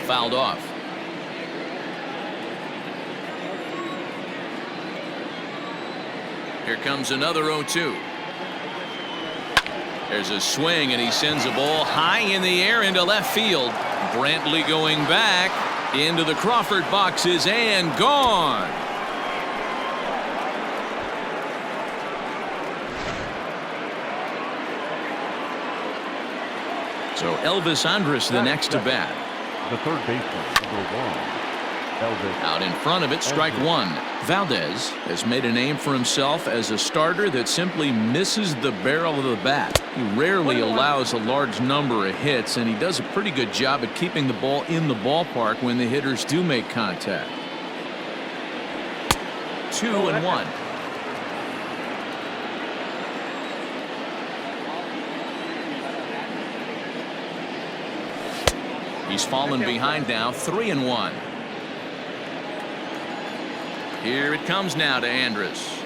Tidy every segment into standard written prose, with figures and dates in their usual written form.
fouled off. Here comes another 0-2. There's a swing, and he sends a ball high in the air into left field. Brantley going back into the Crawford boxes and gone. So Elvis Andrus the next to bat. The third baseman, number 1. Elvis. Out in front of it, strike one. Valdez has made a name for himself as a starter that simply misses the barrel of the bat. He rarely allows a large number of hits, and he does a pretty good job at keeping the ball in the ballpark when the hitters do make contact. 2-1. He's fallen behind now, 3-1. Here it comes now to Andrus.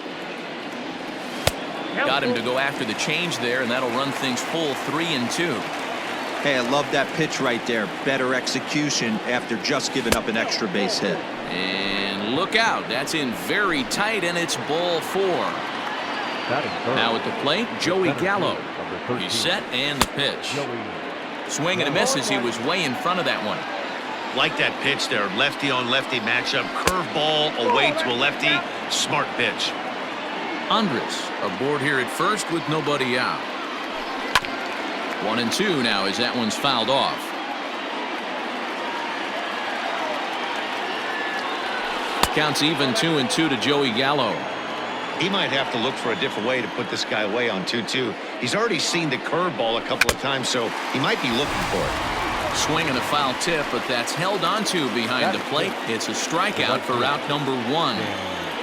Got him to go after the change there, and that'll run things full 3-2. Hey, I love that pitch right there. Better execution after just giving up an extra base hit. And look out. That's in very tight, and it's ball 4. Now at the plate, Joey Gallo. He's set, and the pitch. Swing and a miss as he was way in front of that one. Like that pitch there. Lefty on lefty matchup. Curveball away to a lefty. Smart pitch. Andrus aboard here at first with nobody out. 1-2 now as that one's fouled off. Counts even 2-2 to Joey Gallo. He might have to look for a different way to put this guy away on 2-2. He's already seen the curveball a couple of times, so he might be looking for it. Swing and a foul tip, but that's held onto behind the plate. It's a strikeout for route number 1.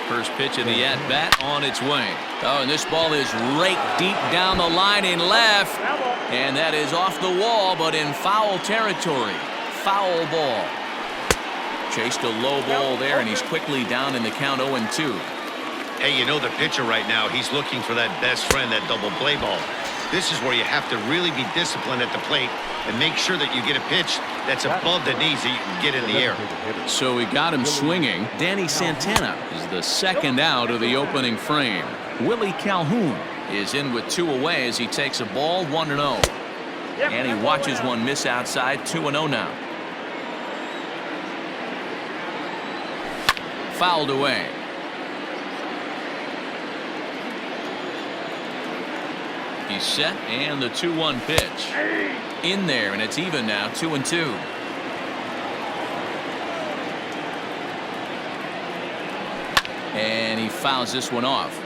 First pitch of the at-bat on its way. Oh, and this ball is raked deep down the line in left. And that is off the wall, but in foul territory. Foul ball. Chased a low ball there, and he's quickly down in the count 0-2. Hey, you know the pitcher right now, he's looking for that best friend, that double play ball. This is where you have to really be disciplined at the plate and make sure that you get a pitch that's above the knees that you can get in the air. So he got him swinging. Danny Santana is the second out of the opening frame. Willie Calhoun is in with 2 away as he takes a ball 1-0. And he watches one miss outside. 2-0 now. Fouled away. He's set, and the 2-1 pitch in there, and it's even now, 2-2. And he fouls this one off.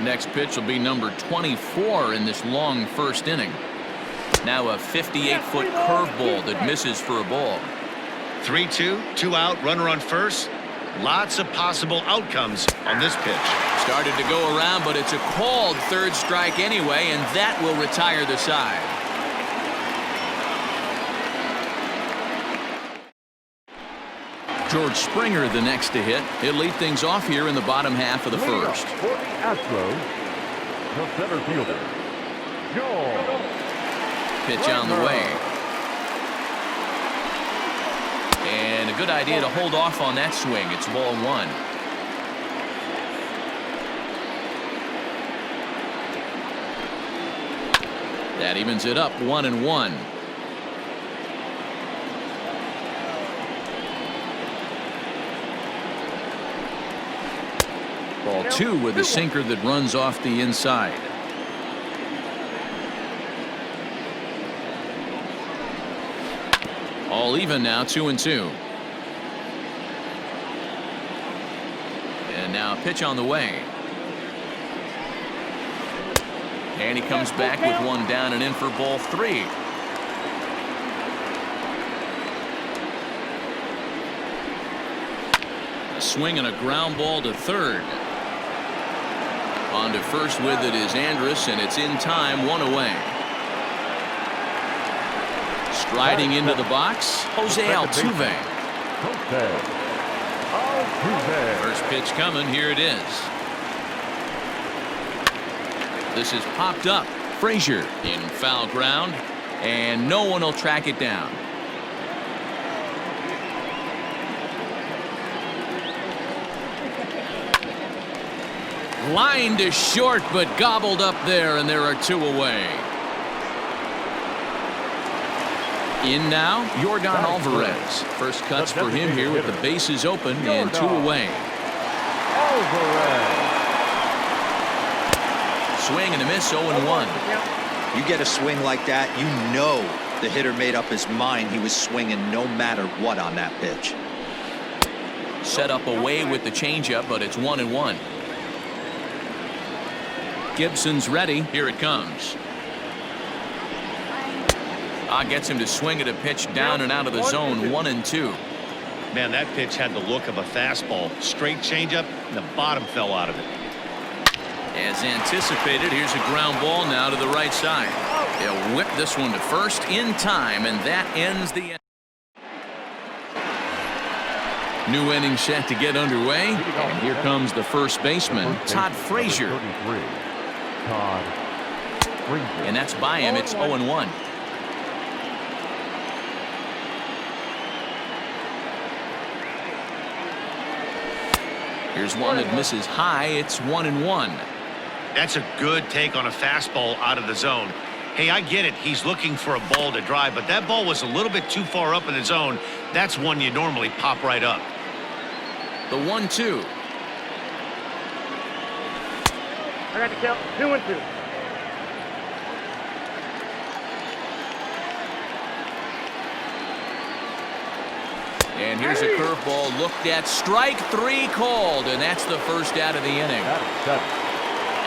Next pitch will be number 24 in this long first inning. Now a 58-foot curveball that misses for a ball. 3-2, 2 out, runner on first. Lots of possible outcomes on this pitch. Started to go around, but it's a called third strike anyway, and that will retire the side. George Springer the next to hit. He'll lead things off here in the bottom half of the first. For the Astros, the center fielder, Joe. Pitch on the way. And a good idea to hold off on that swing. It's ball 1. That evens it up 1-1. Ball 2 with a sinker that runs off the inside. All even now, 2-2. And now a pitch on the way. And he comes back with one down and in for ball 3. A swing and a ground ball to third. On to first with it is Andrus, and it's in time, 1 away. Striding into the box, Jose Altuve. First pitch coming, here it is. This is popped up. Frazier in foul ground, and no one will track it down. Line to short, but gobbled up there, and there are 2 away. In now, Jordan Alvarez. First cuts for him here with the bases open and 2 away. Alvarez. Swing and a miss, 0-1. You get a swing like that, you know the hitter made up his mind he was swinging no matter what on that pitch. Set up away with the changeup, but it's 1-1. Gibson's ready. Here it comes. Gets him to swing at a pitch down and out of the zone. 1-2. Man, that pitch had the look of a fastball. Straight changeup, and the bottom fell out of it. As anticipated, here's a ground ball now to the right side. They'll whip this one to first in time, and that ends the inning. New inning set to get underway, and here comes the first baseman, Todd Frazier. And that's by him. It's 0-1. Here's one that misses high. It's 1-1. That's a good take on a fastball out of the zone. Hey, I get it. He's looking for a ball to drive, but that ball was a little bit too far up in the zone. That's one you normally pop right up. The 1-2. I got to count 2-2. And here's a curveball looked at. Strike 3 called, and that's the first out of the inning.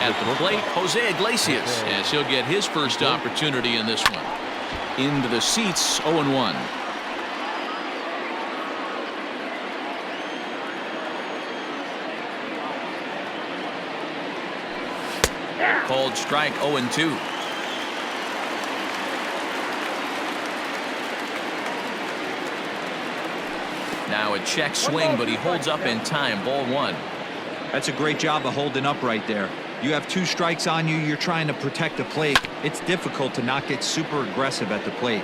At the plate, Jose Iglesias, as he'll get his first opportunity in this one. Into the seats, 0-1. Called strike, 0-2. Now a check swing, but he holds up in time. Ball 1. That's a great job of holding up right there. You have 2 strikes on you. You're trying to protect the plate. It's difficult to not get super aggressive at the plate.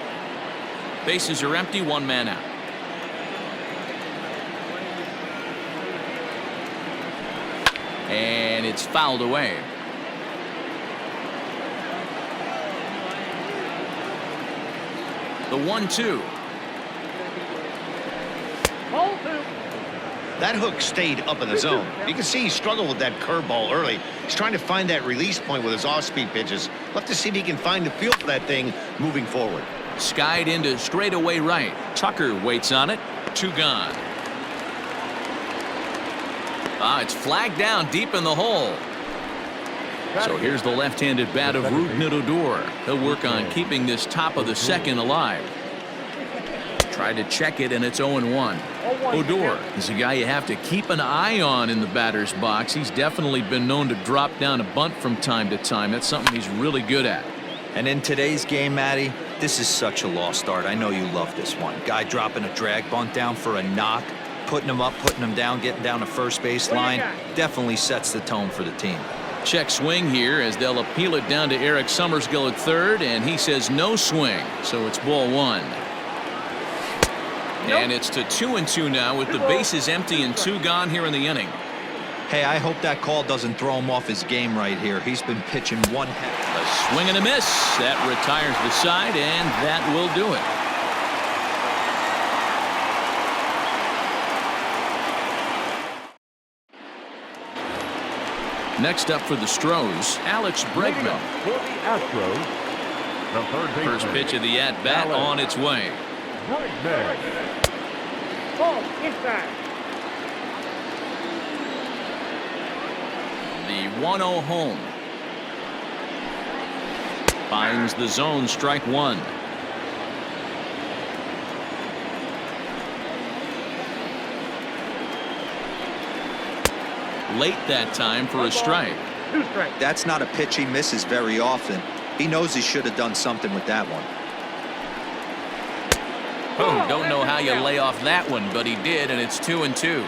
Bases are empty. 1 man out. And it's fouled away. The 1-2. That hook stayed up in the zone. You can see he struggled with that curveball early. He's trying to find that release point with his off-speed pitches. We'll have to see if he can find the feel for that thing moving forward. Skied into straightaway right. Tucker waits on it. 2 gone. It's flagged down deep in the hole. So here's the left-handed bat of Rougned Odor. He'll work on keeping this top of the second alive. Tried to check it, and it's 0-1. Odor is a guy you have to keep an eye on in the batter's box. He's definitely been known to drop down a bunt from time to time. That's something he's really good at. And in today's game, Matty, this is such a lost art. I know you love this one. Guy dropping a drag bunt down for a knock, putting him up, putting him down, getting down the first base line. Definitely sets the tone for the team. Check swing here as they'll appeal it down to Eric Summersgill at third, and he says no swing, so it's ball 1. And it's to 2-2 now with the bases empty and 2 gone here in the inning. Hey, I hope that call doesn't throw him off his game right here. He's been pitching one heck. A swing and a miss. That retires the side, and that will do it. Next up for the Astros, Alex Bregman. For the Astros, the third baseman. First pitch of the at-bat on its way. Bregman. Ball inside. The 1-0 home. Finds the zone, strike 1. Late that time for a strike. 2 strikes. That's not a pitch he misses very often. He knows he should have done something with that one. Oh, don't know how you lay off that one, but he did, and it's 2-2.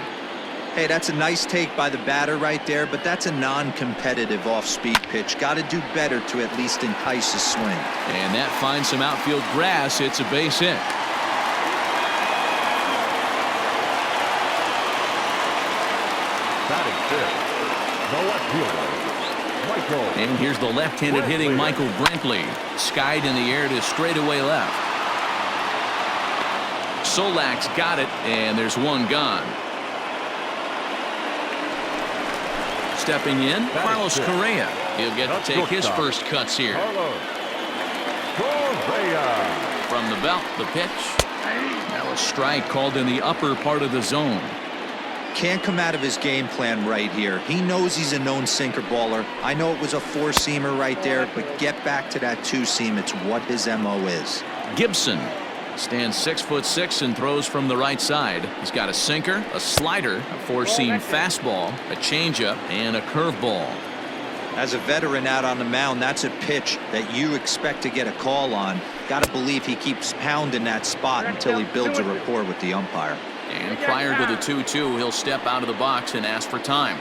Hey, that's a nice take by the batter right there, but that's a non-competitive off-speed pitch. Got to do better to at least entice a swing. And that finds some outfield grass. It's a base hit. Batting fifth, The left fielder, Michael. And here's the left-handed hitting Michael Brantley. Skied in the air to straightaway left. Solak's got it, and there's one gone. Stepping in, Carlos Correa. He'll get to take his first cuts here. From the belt, the pitch. Now a strike called in the upper part of the zone. Can't come out of his game plan right here. He knows he's a known sinker baller. I know it was a four-seamer right there, but get back to that two-seam. It's what his MO is. Gibson stands 6'6" and throws from the right side. He's got a sinker, a slider, a four-seam fastball, a changeup, and a curveball. As a veteran out on the mound, that's a pitch that you expect to get a call on. Got to believe he keeps pounding that spot until he builds a rapport with the umpire. And prior to the 2-2, he'll step out of the box and ask for time.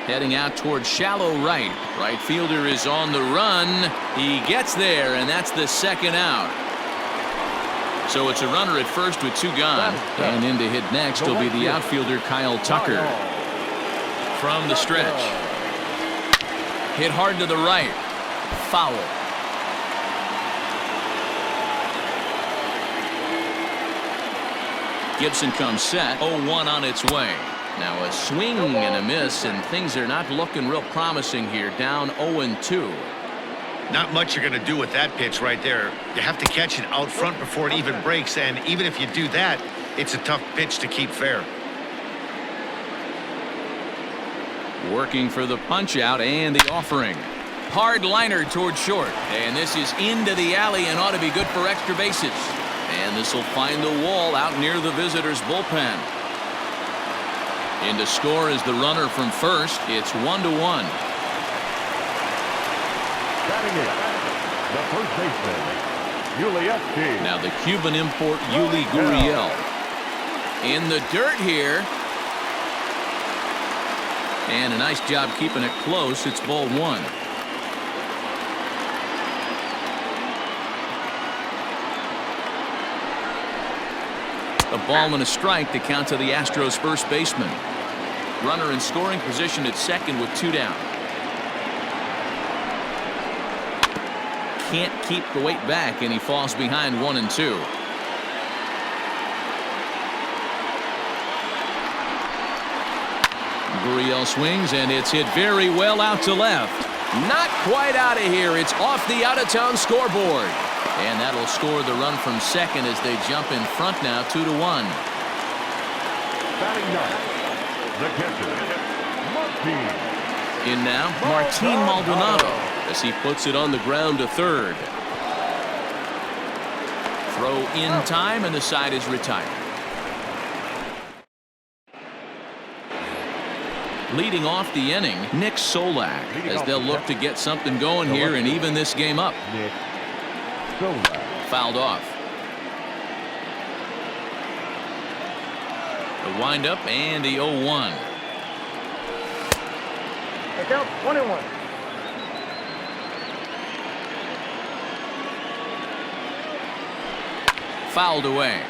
Heading out towards shallow right. Right fielder is on the run. He gets there, and that's the second out. So it's a runner at first with two gone. And in to hit next will be the outfielder Kyle Tucker. From the stretch. Hit hard to the right. Foul. Gibson comes set. 0-1 on its way. Now a swing and a miss, and things are not looking real promising here. Down 0-2. Not much you're going to do with that pitch right there. You have to catch it out front before it even breaks, and even if you do that, it's a tough pitch to keep fair. Working for the punch out and the offering. Hard liner towards short, and this is into the alley and ought to be good for extra bases. And this will find the wall out near the visitors' bullpen. In to score is the runner from first. It's 1-1. Batting in, the first baseman, Iglesias. Now the Cuban import Yuli Gurriel. In the dirt here. And a nice job keeping it close. It's ball one. A ball and a strike to count to the Astros first baseman. Runner in scoring position at second with two down. Can't keep the weight back, and he falls behind 1-2. Gurriel swings, and it's hit very well out to left. Not quite out of here. It's off the out-of-town scoreboard. And that'll score the run from second as they jump in front now 2-1. Batting ninth, the catcher, Martine. In now, Martine Maldonado as he puts it on the ground to third. Throw in time, and the side is retired. Leading off the inning, Nick Solak, as they'll look to get something going here and even this game up. Fouled off. The windup and the 0-1. It's out 21. Fouled away.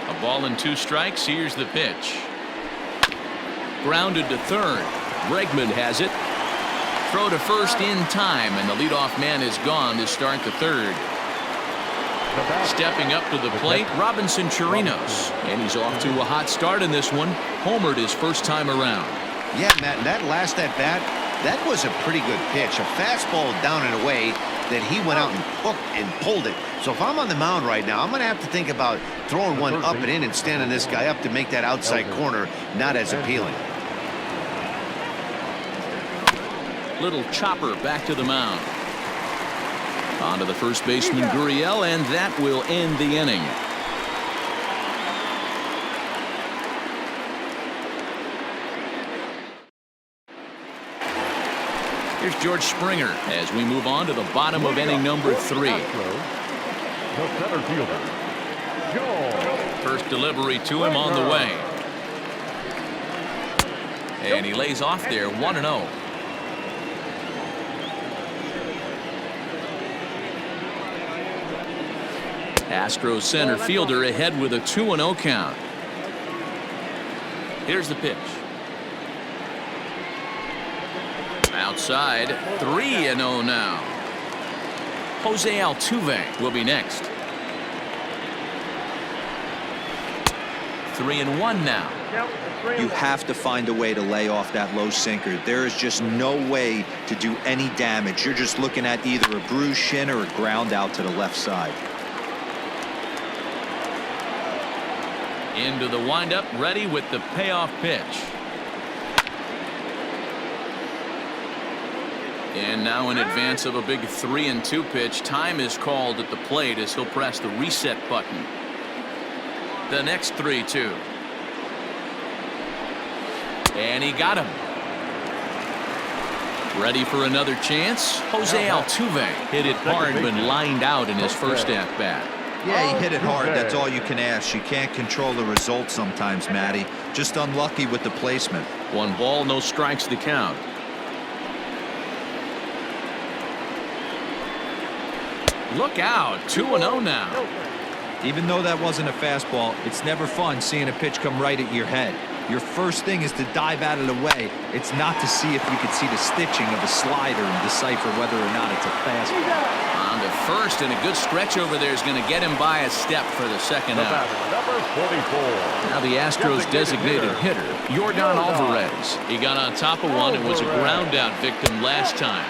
A ball and two strikes. Here's the pitch. Grounded to third. Bregman has it. Throw to first in time, and the leadoff man is gone to start the third. Stepping up to the plate, Robinson Chirinos, and he's off to a hot start in this one. Homered his first time around. Yeah, Matt, that last at bat, that was a pretty good pitch. A fastball down and away that he went out and hooked and pulled it. So if I'm on the mound right now, I'm going to have to think about throwing one up and in and standing this guy up to make that outside corner not as appealing. Little chopper back to the mound. On to the first baseman, Gurriel, and that will end the inning. Here's George Springer as we move on to the bottom of inning number 3. The center fielder, Joe. First delivery to him on the way. And he lays off there 1-0. Astros center fielder ahead with a 2-0 count. Here's the pitch. Outside, 3-0 now. Jose Altuve will be next. 3-1 now. You have to find a way to lay off that low sinker. There is just no way to do any damage. You're just looking at either a bruised shin or a ground out to the left side. Into the windup, ready with the payoff pitch. And now in advance of a big 3-2 pitch, time is called at the plate as he'll press the reset button. The next 3-2. And he got him. Ready for another chance? Jose Altuve hit it hard but lined out in his first at-bat. Yeah, he hit it hard. That's all you can ask. You can't control the result sometimes, Matty. Just unlucky with the placement. 1 ball, no strikes to count. Look out, 2-0 now. Even though that wasn't a fastball, it's never fun seeing a pitch come right at your head. Your first thing is to dive out of the way. It's not to see if you can see the stitching of a slider and decipher whether or not it's a fastball. On to first, and a good stretch over there is going to get him by a step for the second out. Number 44. Now the Astros designated hitter, Yordan Alvarez. He got on top of one and was a ground out victim last time.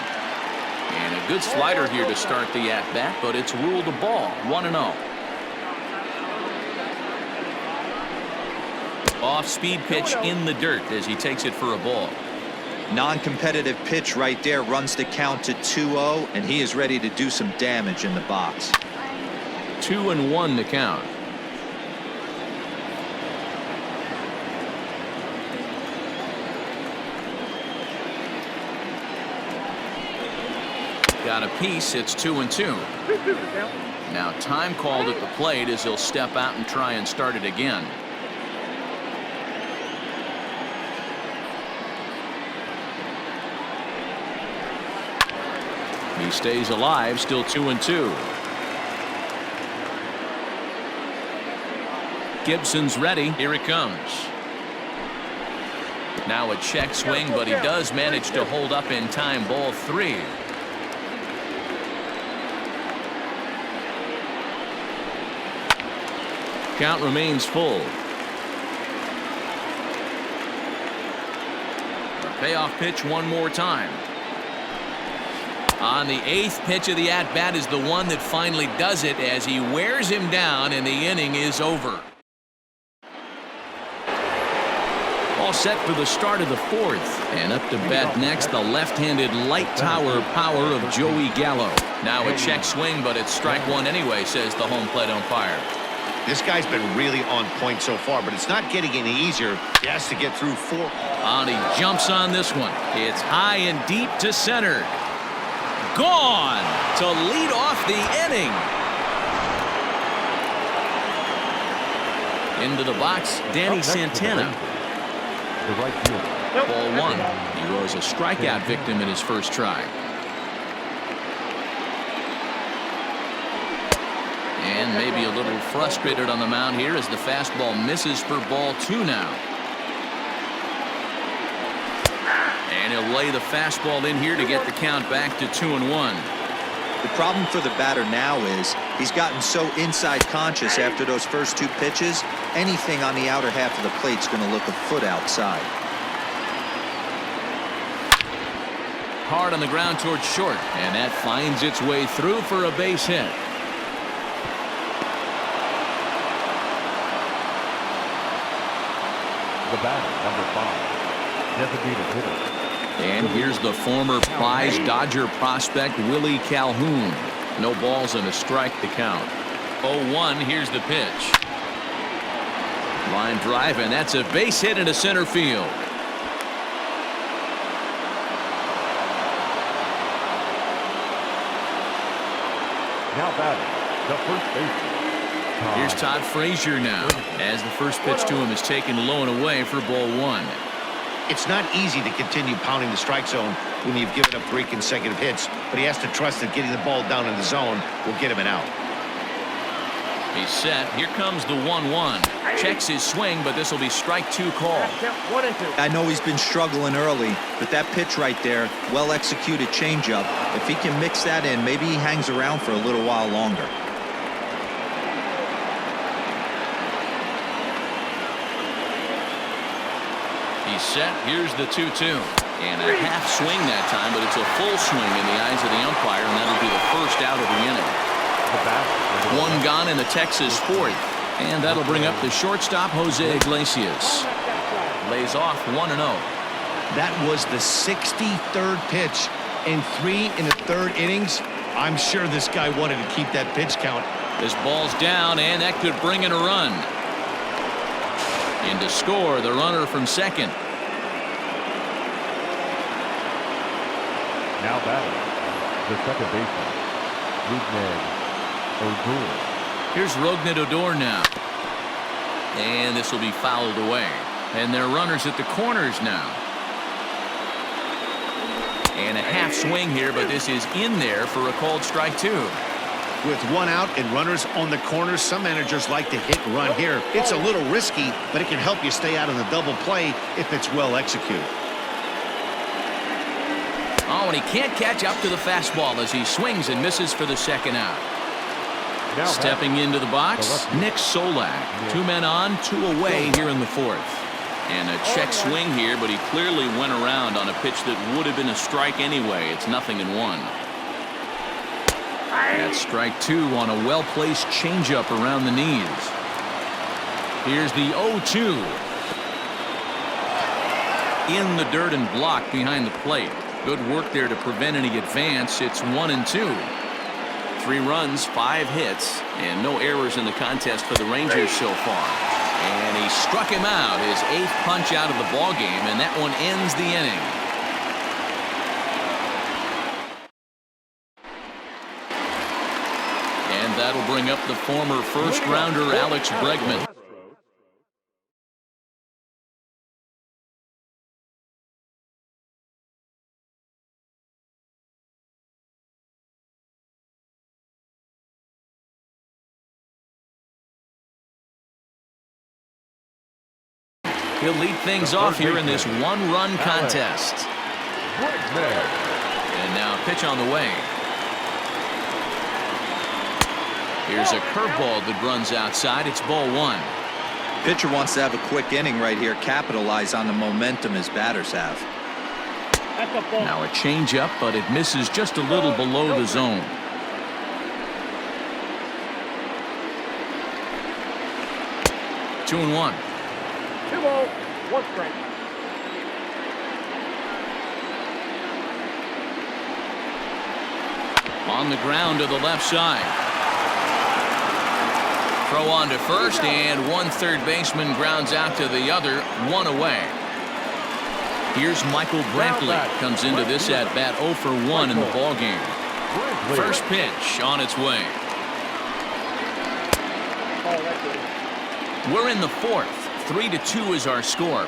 And a good slider here to start the at-bat, but it's ruled a ball, 1-0. Off-speed pitch in the dirt as he takes it for a ball. Non-competitive pitch right there runs the count to 2-0, and he is ready to do some damage in the box. 2-1 to count. Got a piece. It's 2-2. Now time called at the plate as he'll step out and try and start it again. He stays alive, still 2-2. Gibson's ready. Here it comes. Now a check swing, but he does manage to hold up in time. Ball 3. Count remains full. A payoff pitch one more time. On the 8th pitch of the at-bat is the one that finally does it as he wears him down and the inning is over. All set for the start of the 4th. And up to bat next, the left-handed light tower power of Joey Gallo. Now a check swing, but it's strike one anyway, says the home plate umpire. This guy's been really on point so far, but it's not getting any easier. He has to get through 4. And he jumps on this one. It's high and deep to center. Gone to lead off the inning. Into the box, Danny Santana. The right fielder. Ball 1. He was a strikeout victim in his first try. And maybe a little frustrated on the mound here as the fastball misses for ball 2 now. And he'll lay the fastball in here to get the count back to 2-1. The problem for the batter now is he's gotten so inside conscious after those first 2 pitches. Anything on the outer half of the plate's going to look a foot outside. Hard on the ground towards short, and that finds its way through for a base hit. The batter, number 5, designated hitter. And here's the former prize Dodger prospect Willie Calhoun. No balls and a strike to count. 0-1. Here's the pitch. Line drive, and that's a base hit into center field. Now batting, the first baseman. Here's Todd Frazier now, as the first pitch to him is taken low and away for ball 1. It's not easy to continue pounding the strike zone when you've given up 3 consecutive hits, but he has to trust that getting the ball down in the zone will get him an out. He's set. Here comes the 1-1. Checks his swing, but this will be strike 2 call. One and two. I know he's been struggling early, but that pitch right there, well-executed changeup. If he can mix that in, maybe he hangs around for a little while longer. He's set. Here's the 2-2. And a half swing that time, but it's a full swing in the eyes of the umpire, and that'll be the first out of the inning. One gone in the Texas fourth, and that'll bring up the shortstop, Jose Iglesias. Lays off 1-0. That was the 63rd pitch in 3 1/3 innings. I'm sure this guy wanted to keep that pitch count. This ball's down, and that could bring in a run. In to score, the runner from second. Now batting, the second baseman, Rougned Odor. Here's Rougned Odor now. And this will be fouled away. And they're runners at the corners now. And a half swing here, but this is in there for a called strike 2. With one out and runners on the corners, some managers like to hit and run here. It's a little risky, but it can help you stay out of the double play if it's well executed. Oh, and he can't catch up to the fastball as he swings and misses for the second out. Now Stepping into the box, Nick Solak. 2 men on, 2 away here in the fourth. And a check swing here, but he clearly went around on a pitch that would have been a strike anyway. It's 0-1. That's strike 2 on a well-placed changeup around the knees. Here's the 0-2. In the dirt and blocked behind the plate. Good work there to prevent any advance. It's 1-2. 3 runs, 5 hits, and no errors in the contest for the Rangers so far. And he struck him out, his 8th punch out of the ballgame, and that one ends the inning. And that'll bring up the former first-rounder Alex Bregman. He'll lead things off here in this 1-run contest. And now pitch on the way. Here's a curveball that runs outside. It's ball 1. Pitcher wants to have a quick inning right here, capitalize on the momentum his batters have. Now a changeup, but it misses just a little below the zone. Two and 1. 2 balls, 1 strike. On the ground to the left side. Throw on to first, and one third baseman grounds out to the other, 1 away. Here's Michael Brantley. Comes into this at bat 0 for 1 in the ballgame. First pitch on its way. We're in the fourth. 3-2 is our score.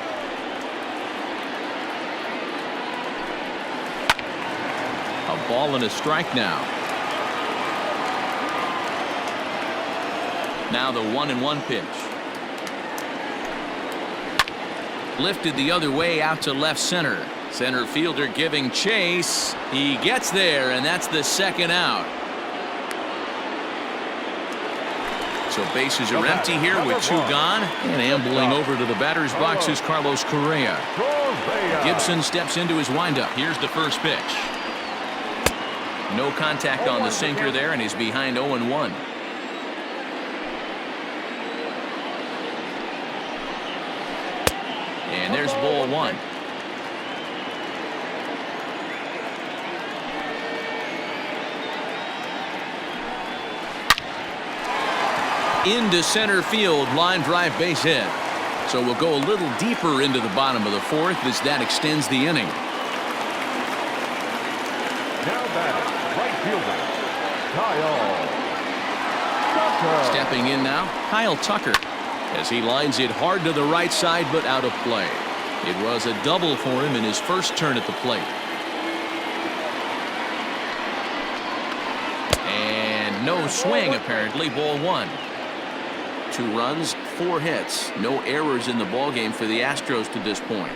A ball and a strike now. Now the 1-1 pitch. Lifted the other way out to left center. Center fielder giving chase. He gets there, and that's the second out. So bases are empty here with 2 gone. And ambling over to the batter's box is Carlos Correa. Gibson steps into his windup. Here's the first pitch. No contact on the sinker there, and he's behind 0-1. And there's ball 1. Into center field, line drive base hit. So we'll go a little deeper into the bottom of the fourth as that extends the inning. Now batting, right fielder, Kyle Tucker. Stepping in now, Kyle Tucker, as he lines it hard to the right side but out of play. It was a double for him in his first turn at the plate. And no swing apparently, ball 1. 2 runs, 4 hits. No errors in the ballgame for the Astros to this point.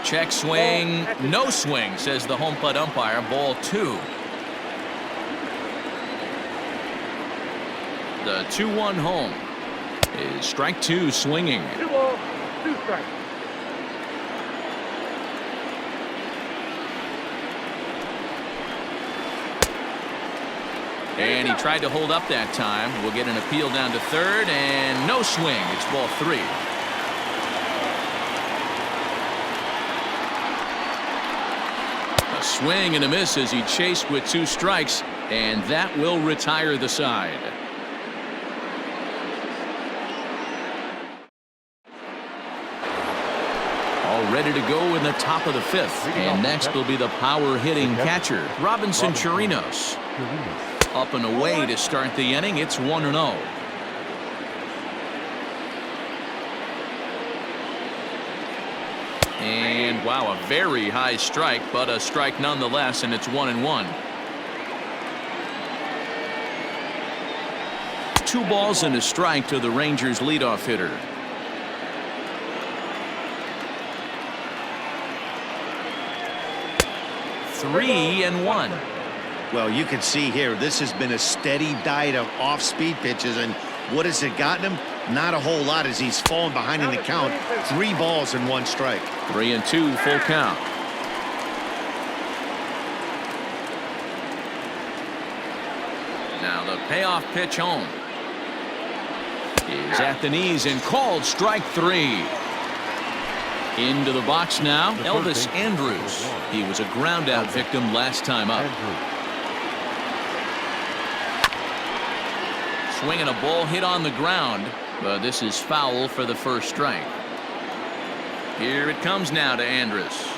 Check swing. No swing, says the home plate umpire. Ball 2. The 2-1 home is strike 2 swinging. 2 balls, 2 strikes. And he tried to hold up that time. We'll get an appeal down to third, and no swing. It's ball 3. A swing and a miss as he chased with 2 strikes, and that will retire the side. All ready to go in the top of the 5th. And next will be the power hitting catcher, Robinson Chirinos. Up and away to start the inning. It's 1-0. And wow, a very high strike, but a strike nonetheless, and it's 1-1. 2 balls and a strike to the Rangers leadoff hitter. Three and 1. Well, you can see here, this has been a steady diet of off-speed pitches, and what has it gotten him? Not a whole lot as he's fallen behind in the count. 3 balls and 1 strike. 3-2 full count. Now the payoff pitch home is at the knees and called strike 3. Into the box now, Elvis Andrus. He was a ground-out victim last time up. Swinging a ball hit on the ground, but this is foul for the first strike. Here it comes now to Andrus.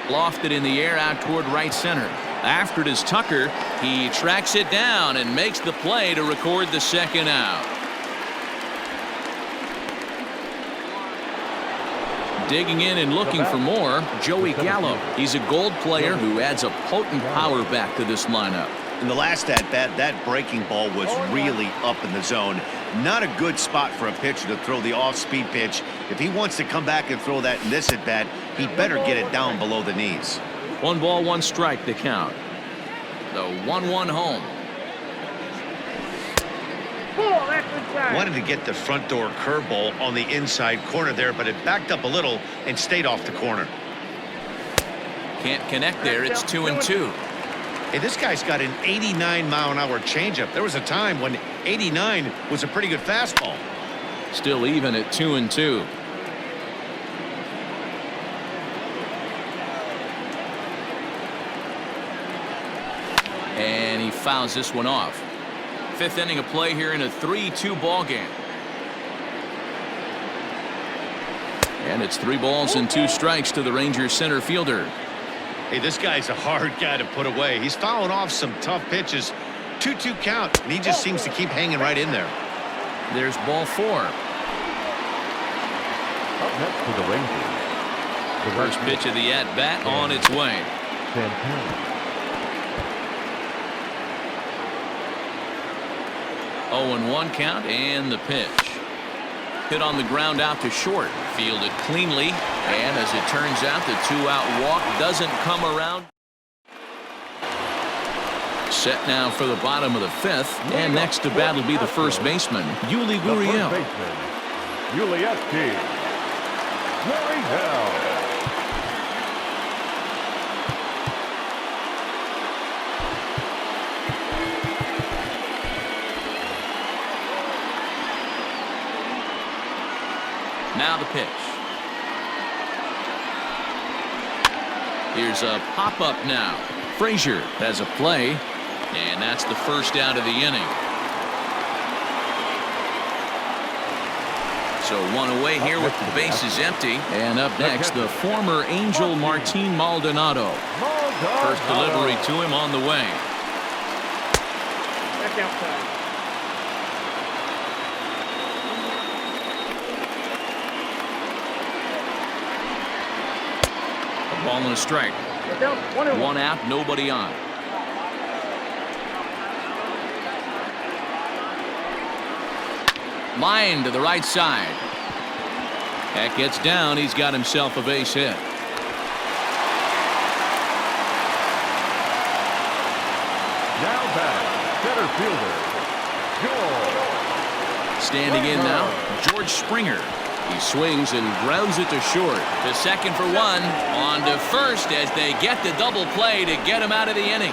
Lofted in the air out toward right center. After it is Tucker. He tracks it down and makes the play to record the second out. Digging in and looking for more, Joey Gallo. He's a gold player who adds a potent power back to this lineup. In the last at-bat, that breaking ball was really up in the zone. Not a good spot for a pitcher to throw the off-speed pitch. If he wants to come back and throw that in this at-bat, he better get it down below the knees. 1 ball, 1 strike to count. The 1-1 home. Wanted to get the front door curveball on the inside corner there, but it backed up a little and stayed off the corner. Can't connect there. It's 2-2. Hey, this guy's got an 89-mile-an-hour changeup. There was a time when 89 was a pretty good fastball. Still even at 2-2. And he fouls this one off. 5th inning of play here in a 3-2 ball game. And it's 3 balls and 2 strikes to the Rangers center fielder. Hey, this guy's a hard guy to put away. He's fouling off some tough pitches. 2-2 count, and he just seems to keep hanging right in there. There's ball 4. Up next to the Rangers. The First pitch of the at-bat on its way. Santana. 0-1 count and the pitch. Hit on the ground out to short. Fielded cleanly. And as it turns out, the 2-out walk doesn't come around. Set now for the bottom of the 5th. And next to bat will be the first baseman, Yuli Gurriel. Gurriel. Now the pitch. Here's a pop-up now. Frazier has a play, and that's the first out of the inning. So 1 away here with the bases empty. And up next, the former Angel Martine Maldonado. First delivery to him on the way. Back outside. Ball and a strike. 1 out, nobody on. Line to the right side. That gets down. He's got himself a base hit. Now back, center fielder, George. Standing in now, George Springer. He swings and grounds it to short. To second for one. On to first as they get the double play to get him out of the inning.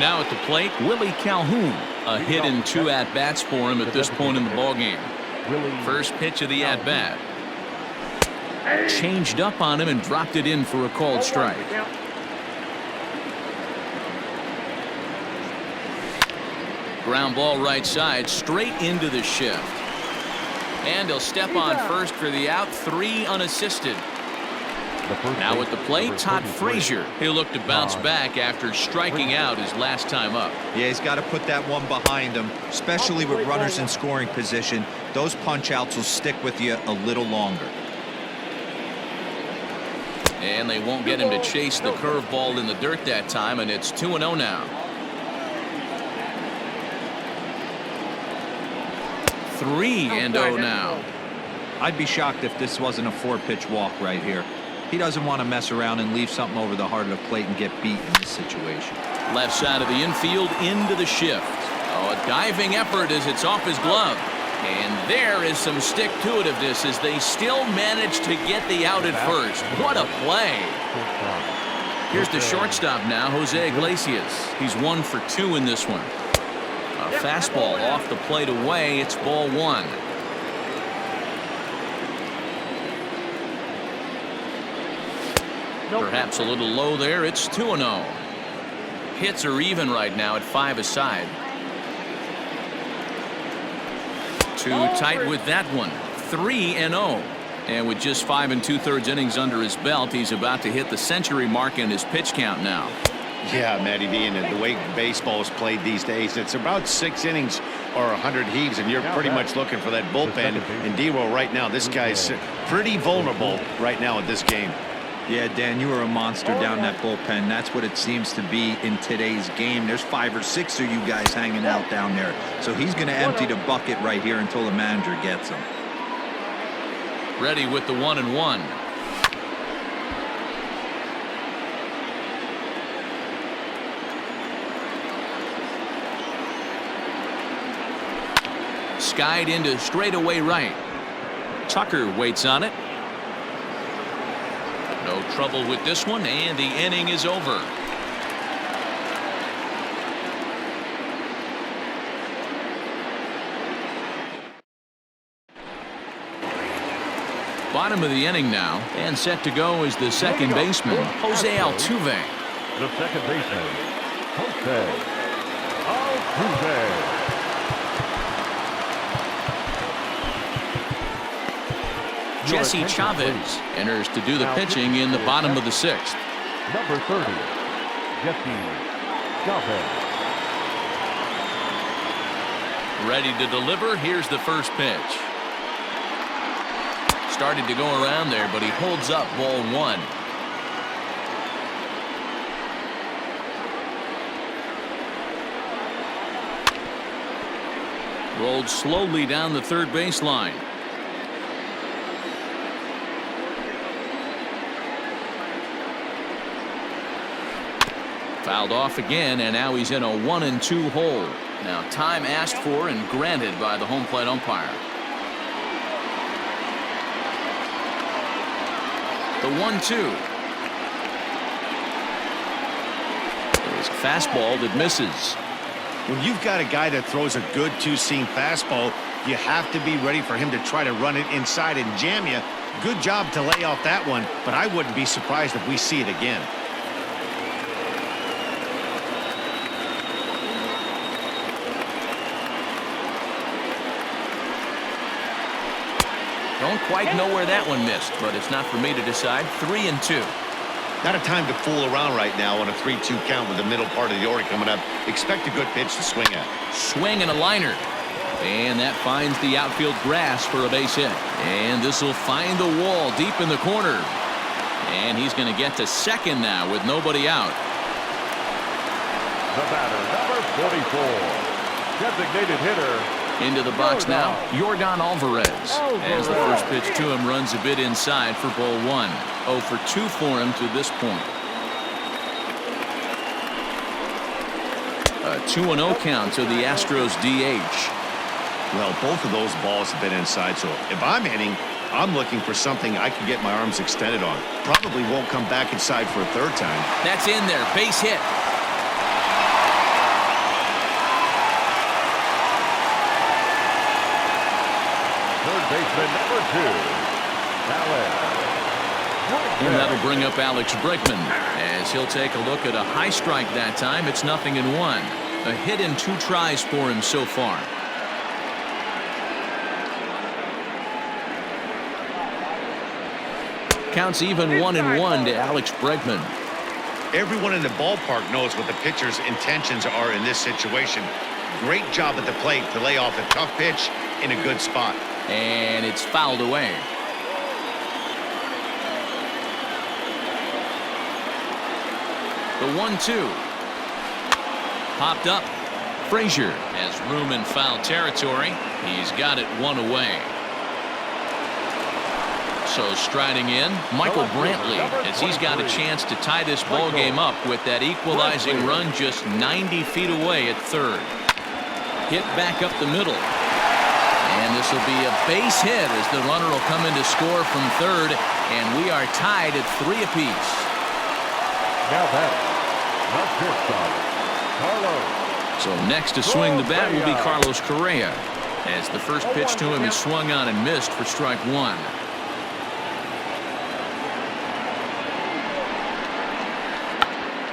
Now at the plate, Willie Calhoun. A hit and 2 at-bats for him at this point in the ballgame. First pitch of the at-bat. Changed up on him and dropped it in for a called strike. Ground ball right side, straight into the shift. And he'll step on first for the out, 3 unassisted. Now at the plate, Todd Frazier. He'll look to bounce back after striking out his last time up. Yeah, he's got to put that one behind him, especially with runners in scoring position. Those punch-outs will stick with you a little longer. And they won't get him to chase the curveball in the dirt that time, and it's 2-0 now. 3-0 now. I'd be shocked if this wasn't a 4-pitch walk right here. He doesn't want to mess around and leave something over the heart of the plate and get beat in this situation. Left side of the infield into the shift. Oh, a diving effort as it's off his glove. And there is some stick-to-itiveness as they still manage to get the out at first. What a play. Here's the shortstop now, Jose Iglesias. He's 1 for 2 in this one. A fastball off the plate away. It's ball 1. Perhaps a little low there. It's 2-0. Hits are even right now at 5 aside. Too tight with that one. 3-0. And with just 5 2/3 innings under his belt, he's about to hit the century mark in his pitch count now. Yeah, Matty V, and the way baseball is played these days, it's about 6 innings or 100 heaves, and you're pretty much looking for that bullpen. And D-Roll right now, this guy's pretty vulnerable right now at this game. Yeah, Dan, you were a monster down that bullpen. That's what it seems to be in today's game. There's 5 or 6 of you guys hanging out down there. So he's going to empty the bucket right here until the manager gets him. Ready with the 1-1. Skied into straightaway right. Tucker waits on it. No trouble with this one, and the inning is over. Bottom of the inning now, and set to go is the second baseman, Jose Altuve. The second baseman, Jose Altuve. Jesse Chavez enters to do the pitching in the bottom of the 6th. Number 30, Jesse Chavez. Ready to deliver. Here's the first pitch. Started to go around there, but he holds up ball 1. Rolled slowly down the third baseline. Fouled off again, and now he's in a 1-2 hole. Now time asked for and granted by the home plate umpire. The 1-2. There's a fastball that misses. When you've got a guy that throws a good 2-seam fastball, you have to be ready for him to try to run it inside and jam you. Good job to lay off that one, but I wouldn't be surprised if we see it again. Don't quite know where that one missed, but it's not for me to decide. 3-2. Not a time to fool around right now on a 3-2 count with the middle part of the order coming up. Expect a good pitch to swing at. Swing and a liner. And that finds the outfield grass for a base hit. And this will find the wall deep in the corner. And he's going to get to second now with nobody out. The batter, number 44, Designated hitter. Into the box now, Yordan Alvarez. As the first pitch to him runs a bit inside for ball 1. 0 for 2 for him to this point. A 2-0 count to the Astros DH. Well, both of those balls have been inside, so if I'm hitting, I'm looking for something I can get my arms extended on. Probably won't come back inside for a third time. That's in there. Base hit. Third baseman number 2. Alex. And that'll bring up Alex Bregman as he'll take a look at a high strike that time. It's 0-1. A hit in 2 tries for him so far. Counts even 1-1 to Alex Bregman. Everyone in the ballpark knows what the pitcher's intentions are in this situation. Great job at the plate to lay off a tough pitch in a good spot. And it's fouled away. The 1-2. Popped up. Frazier has room in foul territory. He's got it 1 away. So striding in, Michael Brantley, as he's got a chance to tie this ball game up with that equalizing run just 90 feet away at third. Hit back up the middle. And this will be a base hit as the runner will come in to score from third. And we are tied at 3 apiece. Now batting, the shortstop, Carlos. So next to swing the bat will be Carlos Correa, as the first pitch to him is swung on and missed for strike 1.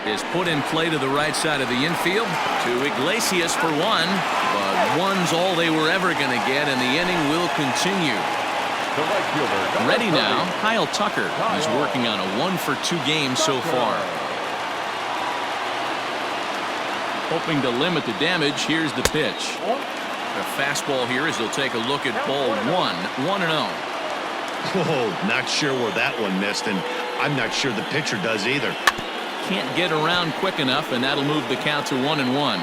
Is put in play to the right side of the infield to Iglesias for 1, but 1's all they were ever going to get, and the inning will continue. The right fielder. Ready now, Kyle Tucker. He's working on a 1 for 2 game so far. Hoping to limit the damage, here's the pitch. A fastball here as they'll take a look at ball 1, 1-0. Whoa, not sure where that one missed, and I'm not sure the pitcher does either. Can't get around quick enough, and that'll move the count to 1-1.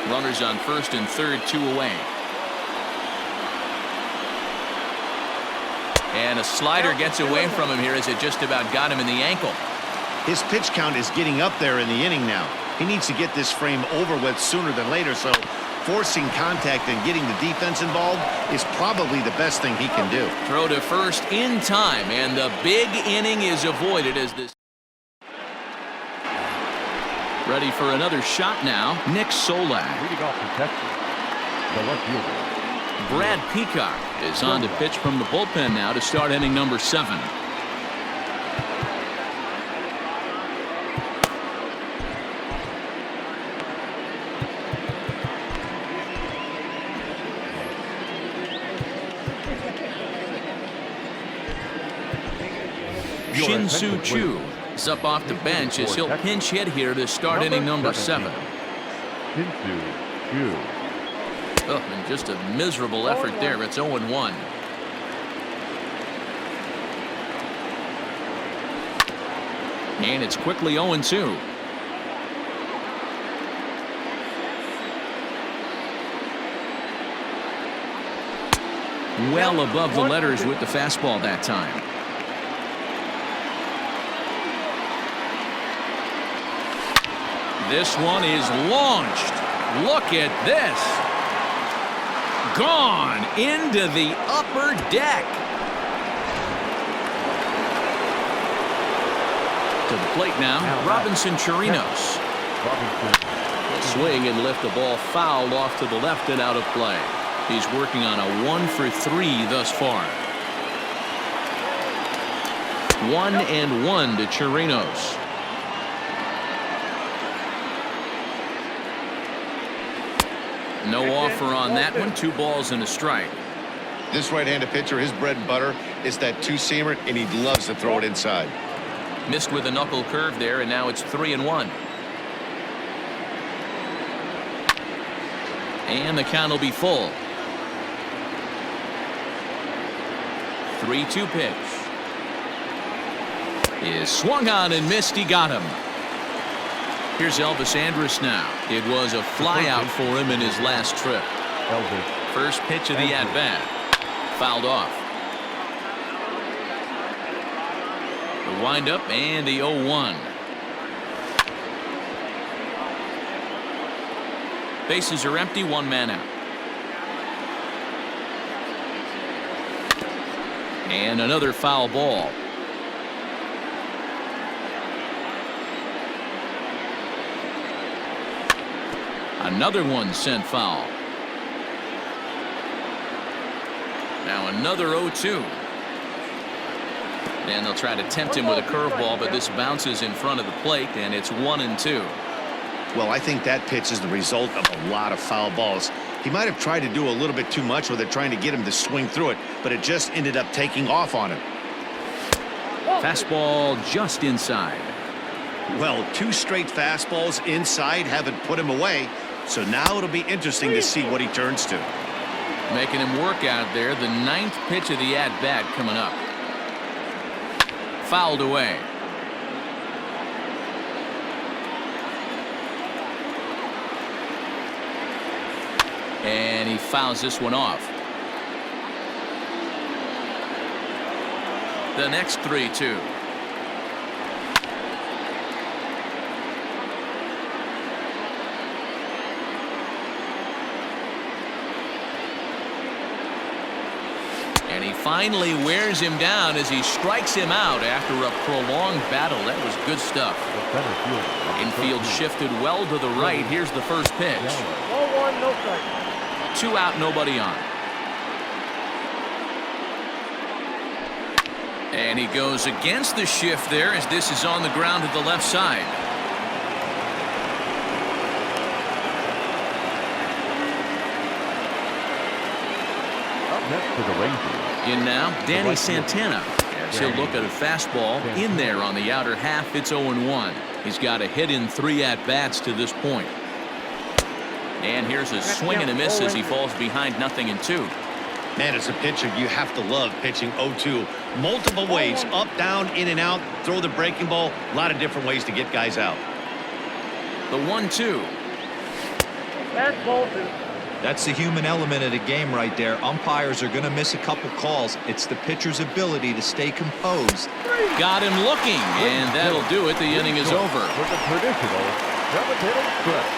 Runners on first and third, 2 away. And a slider gets away from him here as it just about got him in the ankle. His pitch count is getting up there in the inning now. He needs to get this frame over with sooner than later, so forcing contact and getting the defense involved is probably the best thing he can do. Throw to first in time, and the big inning is avoided as this. Ready for another shot now, Nick Solak. Leading off the Texas, the left fielder. Brad Peacock is on to pitch from the bullpen now to start inning number 7. Shin-Soo Choo is up off the bench as he'll pinch hit here to start inning number 7. Shin-Soo Choo. Oh, and just a miserable effort there. It's 0-1. And it's quickly 0-2. Well above the letters with the fastball that time. This one is launched. Look at this. Gone into the upper deck. To the plate now, Robinson Chirinos. Swing and lift the ball foul off to the left and out of play. He's working on a 1 for 3 thus far. 1-1 to Chirinos. No offer on that one. 2 balls and a strike. This right-handed pitcher, his bread and butter is that 2-seamer, and he loves to throw it inside. Missed with a knuckle curve there, and now it's 3-1. And the count will be full. 3-2 pitch. Is swung on and missed. He got him. Here's Elvis Andrus now. It was a flyout for him in his last trip. First pitch of the at-bat. Fouled off. The windup and the 0-1. Bases are empty, one man out. And another foul ball. Another one sent foul. Now another 0-2. And they'll try to tempt him with a curveball, but this bounces in front of the plate, and it's 1-2. Well, I think that pitch is the result of a lot of foul balls. He might have tried to do a little bit too much with it, trying to get him to swing through it, but it just ended up taking off on him. Fastball just inside. Well, 2 straight fastballs inside haven't put him away, so now it'll be interesting to see what he turns to. Making him work out there. The 9th pitch of the at-bat coming up. Fouled away. And he fouls this one off. The next 3-2. And he finally wears him down as he strikes him out after a prolonged battle. That was good stuff. Infield shifted well to the right. Here's the first pitch. 0-1, no strike. 2 out, nobody on. And he goes against the shift there as this is on the ground to the left side. Up next to the Rangers. In now, Danny Santana. As he'll look at a fastball in there on the outer half. It's 0-1. He's got a hit in 3 at-bats to this point. And here's a swing and a miss as he falls behind 0-2. Man, as a pitcher, you have to love pitching 0-2. Multiple ways, up, down, in and out, throw the breaking ball. A lot of different ways to get guys out. The 1-2. That's ball 2. That's the human element of the game right there. Umpires are going to miss a couple calls. It's the pitcher's ability to stay composed. Got him looking, and that'll do it. The inning is over. With the traditional 7-inning stretch.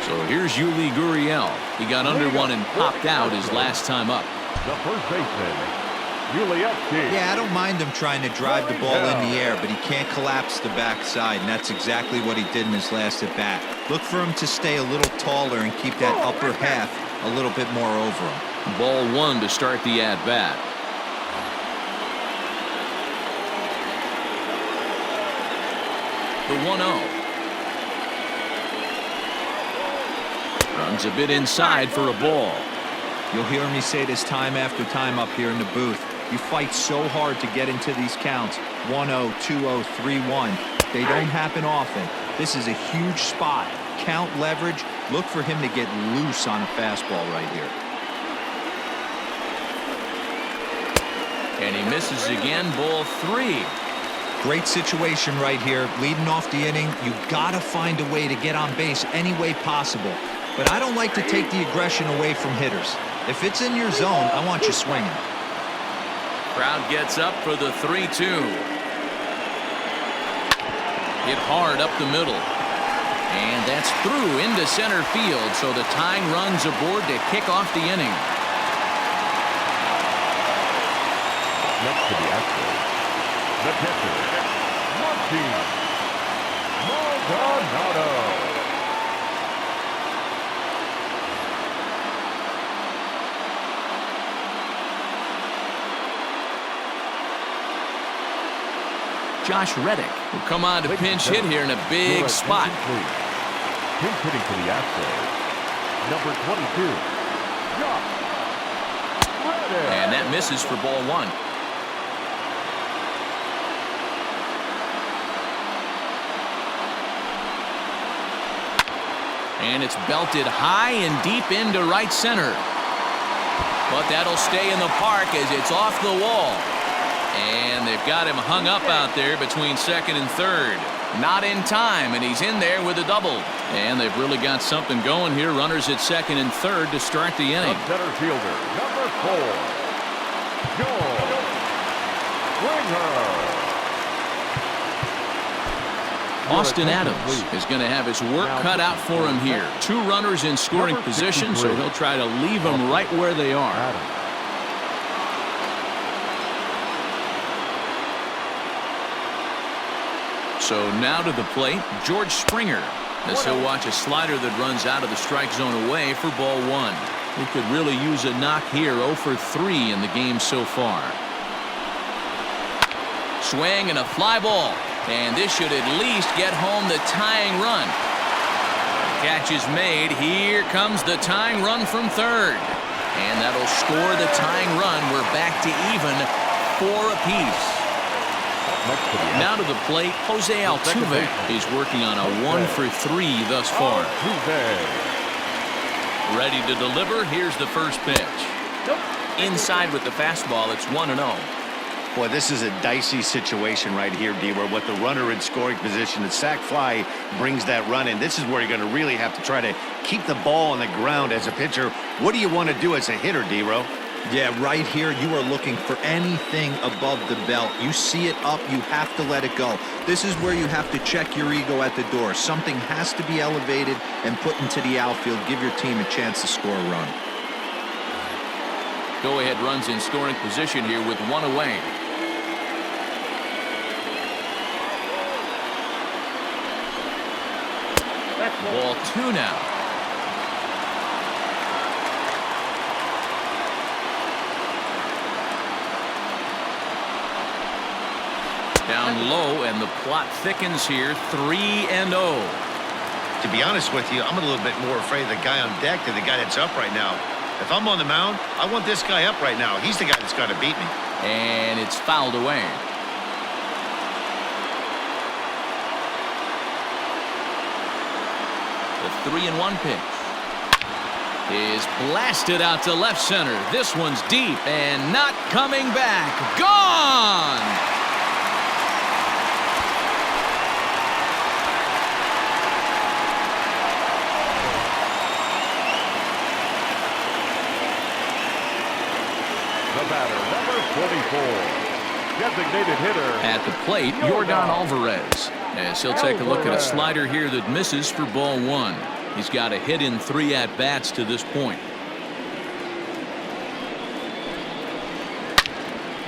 So here's Yuli Gurriel. He got under one and popped out his last time up. The first baseman, Iglesias. Yeah, I don't mind him trying to drive the ball in the air, but he can't collapse the backside, and that's exactly what he did in his last at-bat. Look for him to stay a little taller and keep that upper half a little bit more over him. Ball 1 to start the at-bat. The 1-0. Runs a bit inside for a ball. You'll hear me say this time after time up here in the booth. You fight so hard to get into these counts. 1-0, 2-0, 3-1. They don't happen often. This is a huge spot. Count leverage. Look for him to get loose on a fastball right here. And he misses again. Ball 3. Great situation right here. Leading off the inning, you gotta find a way to get on base any way possible. But I don't like to take the aggression away from hitters. If it's in your zone, I want you swinging. Crowd gets up for the 3-2. Hit hard up the middle. And that's through into center field, so the tying run's aboard to kick off the inning. Next to the Astros, the catcher, Martine Maldonado. Josh Reddick will come on to pinch hit here in a big spot. Pinch hitting for the Astros, number 22, Josh Reddick. And that misses for ball 1. And it's belted high and deep into right center. But that'll stay in the park as it's off the wall. And they've got him hung up out there between second and third. Not in time, and he's in there with a double. And they've really got something going here. Runners at second and third to start the inning. The center fielder, number 4, Joe Springer. Austin Adams is going to have his work cut out for him here. 2 runners in scoring position, so he'll try to leave them right where they are. So now to the plate, George Springer, as he'll watch a slider that runs out of the strike zone away for ball 1. He could really use a knock here. 0 for 3 in the game so far. Swing and a fly ball. And this should at least get home the tying run. Catch is made. Here comes the tying run from third. And that'll score the tying run. We're back to even 4 apiece. Now to the plate, Jose Altuve. He's working on a 1 for 3 thus far. Ready to deliver. Here's the first pitch. Inside with the fastball. It's 1-0. Boy, this is a dicey situation right here, D, where with the runner in scoring position, the sac fly brings that run in. This is where you're going to really have to try to keep the ball on the ground as a pitcher. What do you want to do as a hitter, D-Ro? Yeah, right here, you are looking for anything above the belt. You see it up, you have to let it go. This is where you have to check your ego at the door. Something has to be elevated and put into the outfield. Give your team a chance to score a run. Go-ahead runs in scoring position here with 1 away. Ball 2 now. Down low, and the plot thickens here. 3-0. To be honest with you, I'm a little bit more afraid of the guy on deck than the guy that's up right now. If I'm on the mound, I want this guy up right now. He's the guy that's got to beat me. And it's fouled away. The 3-1 pitch is blasted out to left center. This one's deep and not coming back. Gone! The batter, number 44, designated hitter. At the plate, Yordan Alvarez, as he'll take a look at a slider here that misses for ball 1. He's got a hit in 3 at-bats to this point.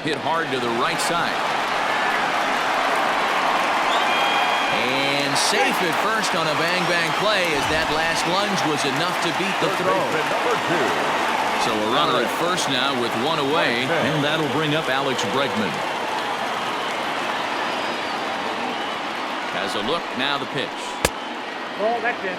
Hit hard to the right side. And safe at first on a bang-bang play, as that last lunge was enough to beat the throw. So a runner at first now with 1 away, and that'll bring up Alex Bregman. Has a look, now the pitch. Ball, that's it.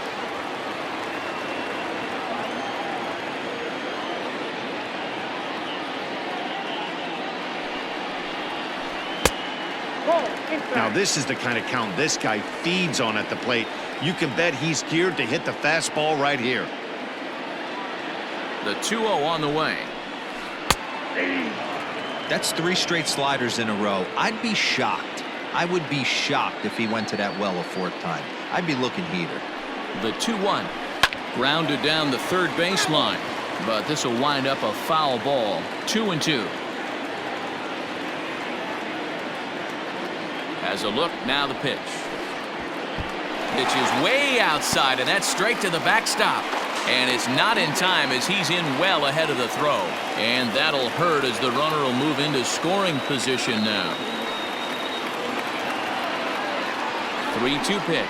Now this is the kind of count this guy feeds on at the plate. You can bet he's geared to hit the fastball right here. The 2-0 on the way. That's 3 straight sliders in a row. I'd be shocked. I would be shocked if he went to that well a 4th time. I'd be looking heater. The 2-1. Grounded down the third baseline. But this will wind up a foul ball. 2-2. Has a look, now the pitch. Pitch is way outside, and that's straight to the backstop. And it's not in time, as he's in well ahead of the throw. And that'll hurt, as the runner will move into scoring position now. 3-2 pitch.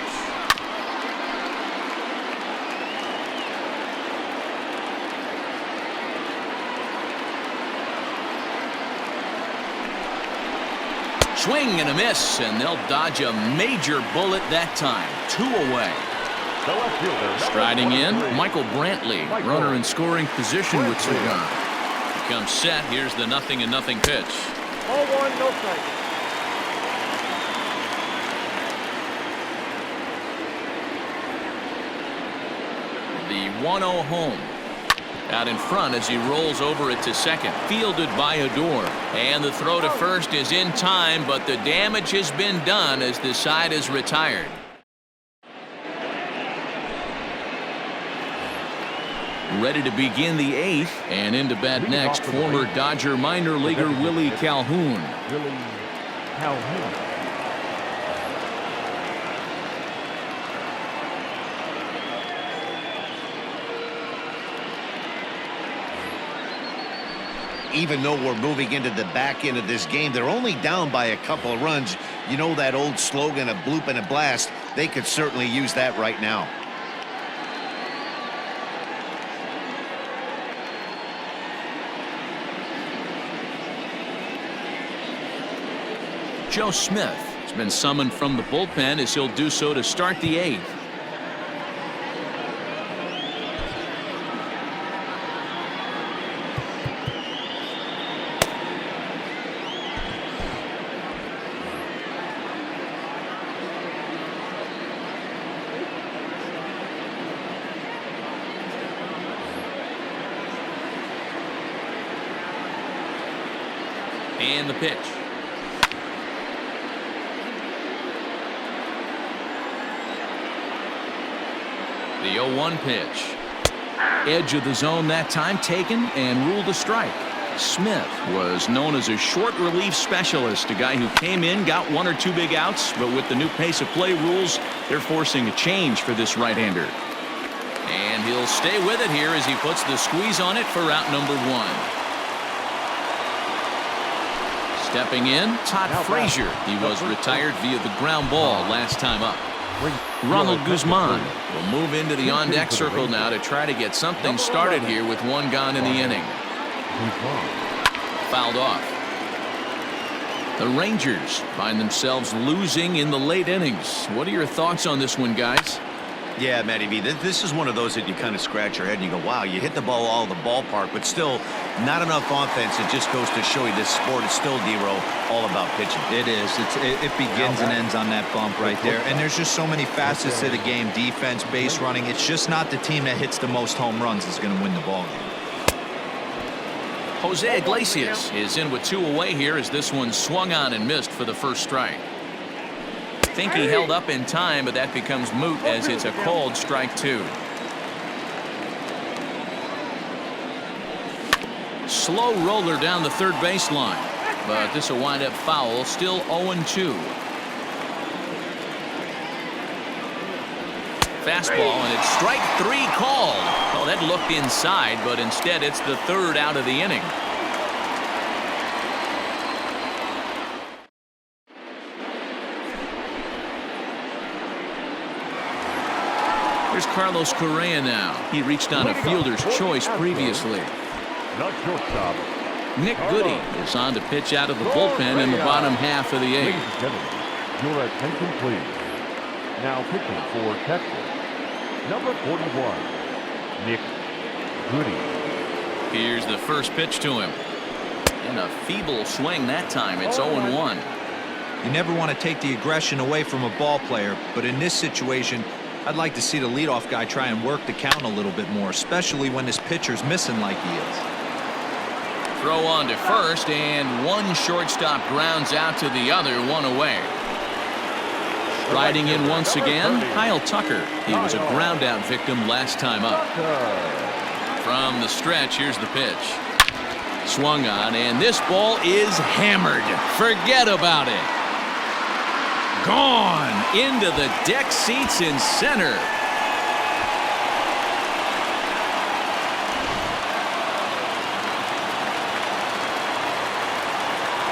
Swing and a miss, and they'll dodge a major bullet that time. 2 away. Striding in, Michael Brantley, runner in scoring position with 2 guns. Comes set. Here's the 0-0 pitch. 0-1, no strike. The 1-0 home. Out in front as he rolls over it to second. Fielded by Odor. And the throw to first is in time, but the damage has been done as the side is retired. Ready to begin the 8th, and into bat next, former Dodger minor leaguer Willie Calhoun. Willie Calhoun. Even though we're moving into the back end of this game, they're only down by a couple of runs. You know that old slogan, a bloop and a blast? They could certainly use that right now. Joe Smith has been summoned from the bullpen as he'll do so to start the 8th. And the pitch. The 0-1 pitch. Edge of the zone that time taken and ruled a strike. Smith was known as a short relief specialist, a guy who came in, got 1 or 2 big outs, but with the new pace of play rules, they're forcing a change for this right-hander. And he'll stay with it here as he puts the squeeze on it for out number 1. Stepping in, Todd Frazier. He was retired via the ground ball last time up. Ronald Guzman will move into the on-deck circle now to try to get something started here with 1 gone in the inning. Fouled off. The Rangers find themselves losing in the late innings. What are your thoughts on this one, guys? Yeah, Matty V, this is one of those that you kind of scratch your head and you go, wow, you hit the ball all of the ballpark, but still not enough offense. It just goes to show you this sport is still, D-Row, all about pitching. It is. It begins and ends on that bump right there. And there's just so many facets to the game. Defense, base running. It's just not the team that hits the most home runs is going to win the ball game. Jose Iglesias is in with 2 away here as this one swung on and missed for the first strike. I think he held up in time, but that becomes moot as it's a called strike 2. Slow roller down the third baseline, but this will wind up foul. Still 0-2. Fastball, and it's strike 3 called. Well, that looked inside, but instead it's the 3rd out of the inning. Here's Carlos Correa now. He reached on a fielder's choice previously. Not shortstop. Nick Goody is on to pitch out of the bullpen in the bottom half of the 8th. Ladies and gentlemen, your attention please. Now pitching for Texas, number 41, Nick Goody. Here's the first pitch to him. And a feeble swing that time. It's 0-1. You never want to take the aggression away from a ball player, but in this situation, I'd like to see the leadoff guy try and work the count a little bit more, especially when this pitcher's missing like he is. Throw on to first, and one shortstop grounds out to the other, 1 away. Riding in once again, Kyle Tucker. He was a ground out victim last time up. From the stretch, here's the pitch. Swung on, and this ball is hammered. Forget about it. Gone into the deck seats in center.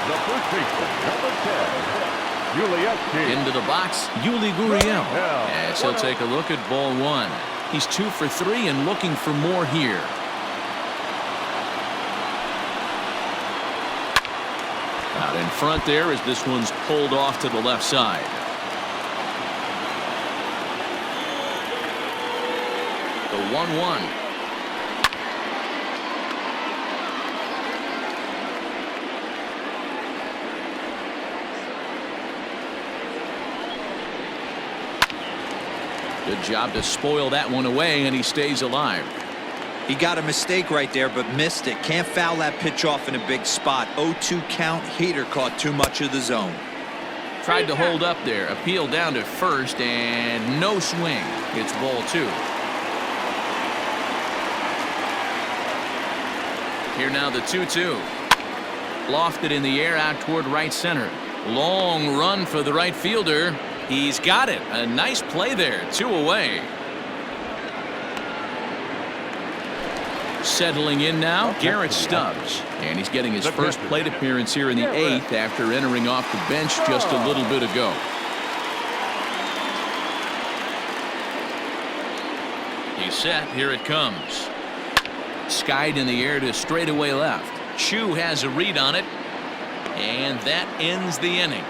The first baseman, number 10, Iglesias. Into the box, Yuli Gurriel. As he'll take a look at ball 1. He's 2 for 3 and looking for more here. Out in front there as this one's pulled off to the left side. The 1-1. Good job to spoil that one away, and he stays alive. He got a mistake right there, but missed it. Can't foul that pitch off in a big spot. 0-2 count. Heater caught too much of the zone. Tried to hold up there. Appeal down to first, and no swing. It's ball 2. Here now the 2-2. Lofted in the air out toward right center. Long run for the right fielder. He's got it. A nice play there. 2 away. Settling in now, Garrett Stubbs. And he's getting his first plate appearance here in the 8th after entering off the bench just a little bit ago. He's set. Here it comes. Skied in the air to straightaway left. Chu has a read on it. And that ends the inning.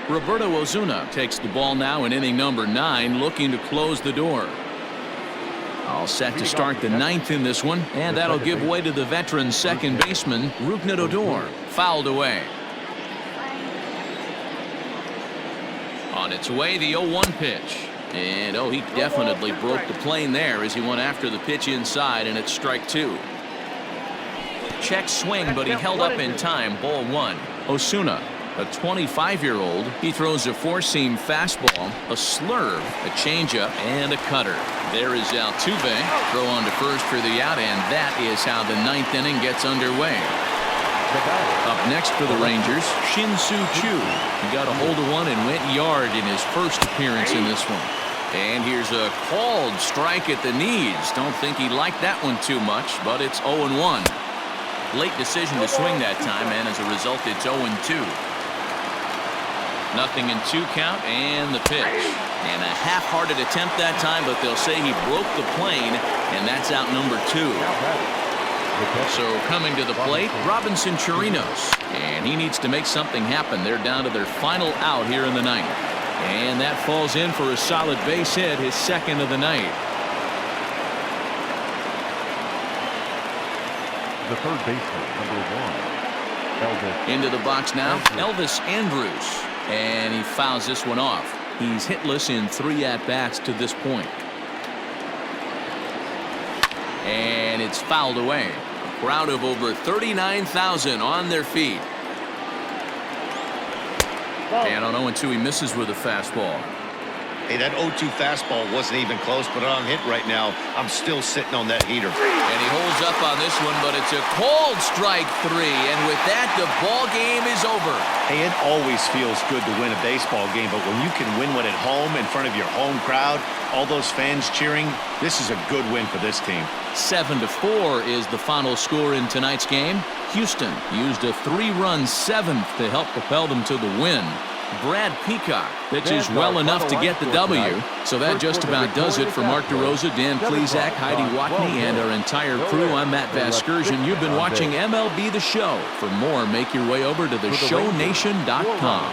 Roberto Osuna takes the ball now in inning number 9, looking to close the door. All set to start the 9th in this one, and that'll give way to the veteran second baseman, Rougned Odor. Fouled away. On its way, the 0-1 pitch. And he definitely broke the plane there as he went after the pitch inside, and it's strike 2. Check swing, but he held up in time. Ball 1. Osuna, a 25-year-old, he throws a four-seam fastball, a slurve, a changeup, and a cutter. There is Altuve. Throw on to first for the out, and that is how the 9th inning gets underway. Up next for the Rangers, Shin-Soo Choo. He got a hold of one and went yard in his first appearance in this one. And here's a called strike at the knees. Don't think he liked that one too much, but it's 0-1. Late decision to swing that time, and as a result, it's 0-2. Nothing in 2 count, and the pitch. And a half-hearted attempt that time, but they'll say he broke the plane, and that's out number 2. So coming to the plate, Robinson Chirinos. And he needs to make something happen. They're down to their final out here in the 9th. And that falls in for a solid base hit, his second of the night. The third baseman, number 1, Elvis. Into the box now, Elvis Andrus. And he fouls this one off. He's hitless in 3 at-bats to this point. And it's fouled away. A crowd of over 39,000 on their feet. And on 0-2, he misses with a fastball. Hey, that 0-2 fastball wasn't even close, but on hit right now, I'm still sitting on that heater. And he holds up on this one, but it's a called strike 3. And with that, the ball game is over. Hey, it always feels good to win a baseball game, but when you can win one at home in front of your home crowd, all those fans cheering, this is a good win for this team. 7-4 is the final score in tonight's game. Houston used a 3-run 7th to help propel them to the win. Brad Peacock pitches well enough to get the W. So that just about does it for Mark DeRosa, Dan Plesac, Heidi Watney, and our entire crew. I'm Matt Vasgersian. You've been watching MLB The Show. For more, make your way over to theshownation.com.